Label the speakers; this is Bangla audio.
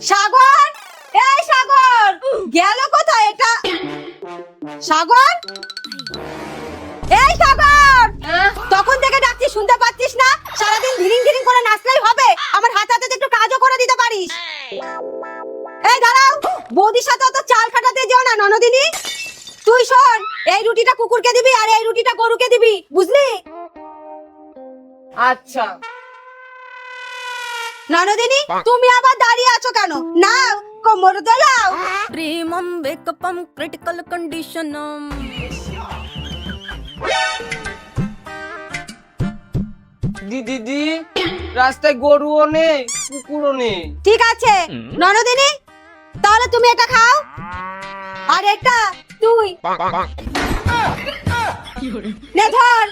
Speaker 1: সাগর, এই সাগর, গেল কোথায় এটা? সাগর, এই সাগর, তখন থেকে ডাকছি শুনতে পাচ্ছিস না? সারাদিন ধিরিং ধিরিং করে নাচলেই হবে? আমার হাতে হাতে একটু কাজও করে দিতে পারিস। এই দাঁড়াও, বৌদির সাথে অত চাল খাটাতে যেও না ননদিনী। তুই শোন, এই রুটিটা কুকুরকে দিবি আর এই রুটিটা গরুকে দিবি, বুঝলি?
Speaker 2: আচ্ছা।
Speaker 1: ননদিনী, তুমি আবার দাঁড়িয়ে আছো কেন? না, কোমর দোলাও।
Speaker 3: Premium wake-up critical condition.
Speaker 2: দিদি, রাস্তায় গরুও নেই, কুকুরও নেই।
Speaker 1: ঠিক আছে ননদিনী, তাহলে তুমি এটা খাও আর এটা তুই নে ধর।